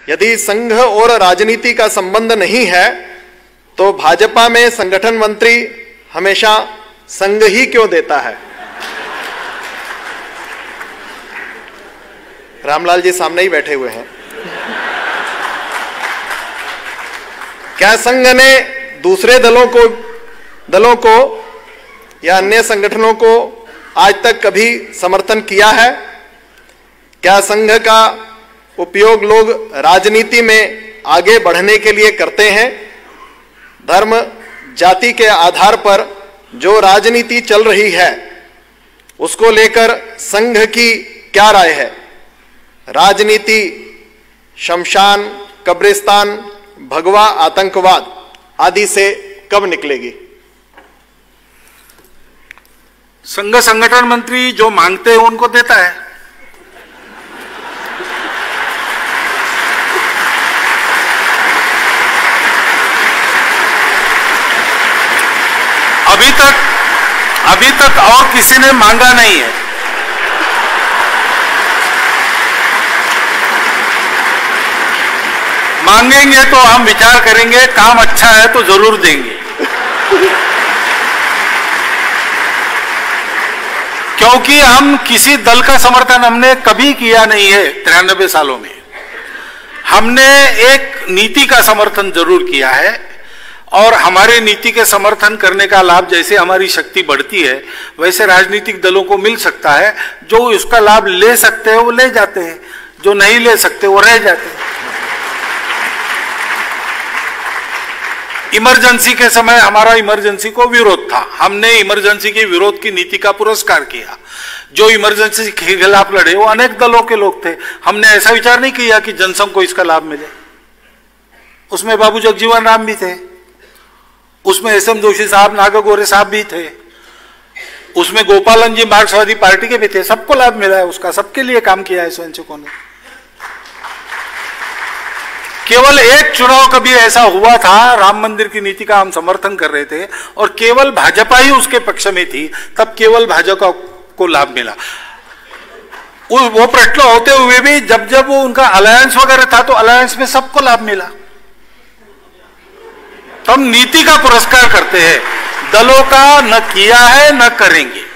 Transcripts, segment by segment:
यदि संघ और राजनीति का संबंध नहीं है तो भाजपा में संगठन मंत्री हमेशा संघ ही क्यों देता है? रामलाल जी सामने ही बैठे हुए हैं। क्या संघ ने दूसरे दलों को या अन्य संगठनों को आज तक कभी समर्थन किया है? क्या संघ का उपयोग लोग राजनीति में आगे बढ़ने के लिए करते हैं? धर्म जाति के आधार पर जो राजनीति चल रही है उसको लेकर संघ की क्या राय है? राजनीति शमशान, कब्रिस्तान, भगवा आतंकवाद आदि से कब निकलेगी? संघ संगठन मंत्री जो मांगते हैं उनको देता है। अभी तक और किसी ने मांगा नहीं है। मांगेंगे तो हम विचार करेंगे, काम अच्छा है तो जरूर देंगे। क्योंकि हम किसी दल का समर्थन हमने कभी किया नहीं है 93 सालों में। हमने एक नीति का समर्थन जरूर किया है और हमारे नीति के समर्थन करने का लाभ जैसे हमारी शक्ति बढ़ती है वैसे राजनीतिक दलों को मिल सकता है। जो उसका लाभ ले सकते हैं वो ले जाते हैं, जो नहीं ले सकते वो रह जाते हैं। इमरजेंसी के समय हमारा इमरजेंसी को विरोध था, हमने इमरजेंसी के विरोध की नीति का पुरस्कार किया। जो इमरजेंसी के खिलाफ लड़े वो अनेक दलों के लोग थे। हमने ऐसा विचार नहीं किया कि जनसंघ को इसका लाभ मिले। उसमें बाबू जगजीवन राम भी थे, उसमें एस एम जोशी साहब, नागगोरे साहब भी थे, उसमें गोपालन जी मार्क्सवादी पार्टी के भी थे। सबको लाभ मिला है उसका, सबके लिए काम किया है स्वयंसेवकों ने। केवल एक चुनाव कभी ऐसा हुआ था, राम मंदिर की नीति का हम समर्थन कर रहे थे और केवल भाजपा ही उसके पक्ष में थी, तब केवल भाजपा को लाभ मिला। वो प्रश्न होते हुए भी जब वो उनका अलायंस वगैरह था तो अलायंस में सबको लाभ मिला। तो हम नीति का पुरस्कार करते हैं, दलों का न किया है न करेंगे।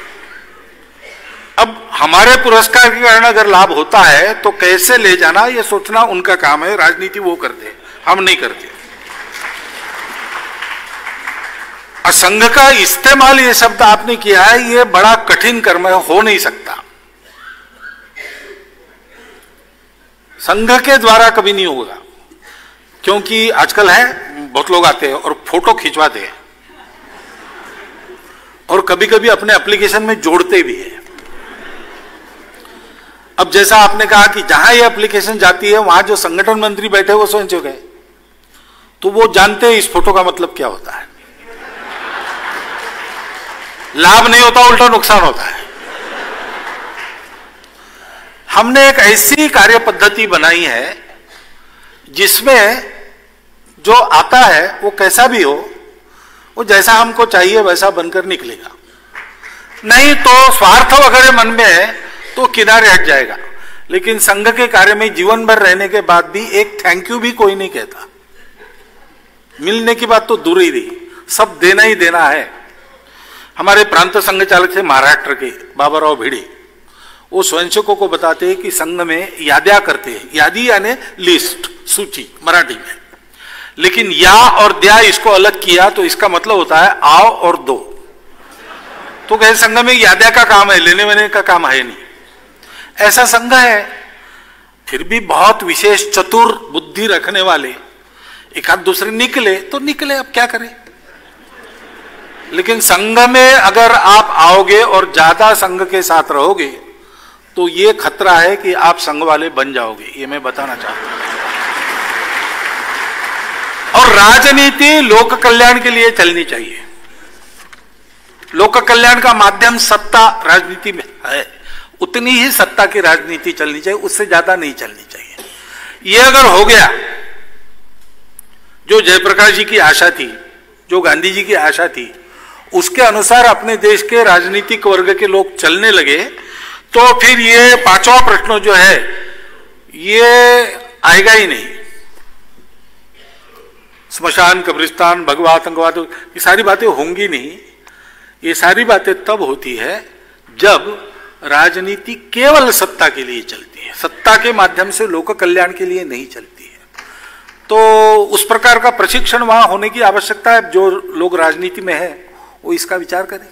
अब हमारे पुरस्कार के कारण अगर लाभ होता है तो कैसे ले जाना ये सोचना उनका काम है, राजनीति वो करते हैं, हम नहीं करते। और संघ का इस्तेमाल ये शब्द आपने किया है, ये बड़ा कठिन कर्म है, हो नहीं सकता। संघ के द्वारा कभी नहीं होगा, क्योंकि आजकल है बहुत लोग आते हैं और फोटो खिंचवाते हैं और कभी कभी अपने एप्लीकेशन में जोड़ते भी है। अब जैसा आपने कहा कि जहां ये एप्लीकेशन जाती है वहां जो संगठन मंत्री बैठे वो स्वयंसेवक है, तो वो जानते हैं इस फोटो का मतलब क्या होता है। लाभ नहीं होता, उल्टा नुकसान होता है। हमने एक ऐसी कार्य पद्धति बनाई है जिसमें जो आता है वो कैसा भी हो, वो जैसा हमको चाहिए वैसा बनकर निकलेगा। नहीं तो स्वार्थ वगैरह मन में है तो किनारे हट जाएगा। लेकिन संघ के कार्य में जीवन भर रहने के बाद भी एक थैंक यू भी कोई नहीं कहता। मिलने की बात तो दूर ही रही, सब देना ही देना है। हमारे प्रांत संघ चालक थे महाराष्ट्र के बाबाराव भिड़े, वो स्वयंसेवकों को बताते हैं कि संघ में यादियां करते हैं, यादी यानी लिस्ट, सूची मराठी में। लेकिन या और द्या इसको अलग किया तो इसका मतलब होता है आओ और दो। तो कहे संघ में याद्या का काम है, लेने वेने का काम है नहीं। ऐसा संघ है, फिर भी बहुत विशेष चतुर बुद्धि रखने वाले एक आध दूसरे निकले तो निकले, अब क्या करें। लेकिन संघ में अगर आप आओगे और ज्यादा संघ के साथ रहोगे तो ये खतरा है कि आप संघ वाले बन जाओगे, ये मैं बताना चाहता हूं। और राजनीति लोक कल्याण के लिए चलनी चाहिए। लोक कल्याण का माध्यम सत्ता राजनीति में है, उतनी ही सत्ता की राजनीति चलनी चाहिए, उससे ज्यादा नहीं चलनी चाहिए। ये अगर हो गया, जो जयप्रकाश जी की आशा थी, जो गांधी जी की आशा थी, उसके अनुसार अपने देश के राजनीतिक वर्ग के लोग चलने लगे, तो फिर ये पांचवा प्रश्न जो है ये आएगा ही नहीं। स्मशान, कब्रिस्तान, भगवा आतंकवाद, ये सारी बातें होंगी नहीं। ये सारी बातें तब होती है जब राजनीति केवल सत्ता के लिए चलती है, सत्ता के माध्यम से लोक कल्याण के लिए नहीं चलती है। तो उस प्रकार का प्रशिक्षण वहां होने की आवश्यकता है। जो लोग राजनीति में है वो इसका विचार करें।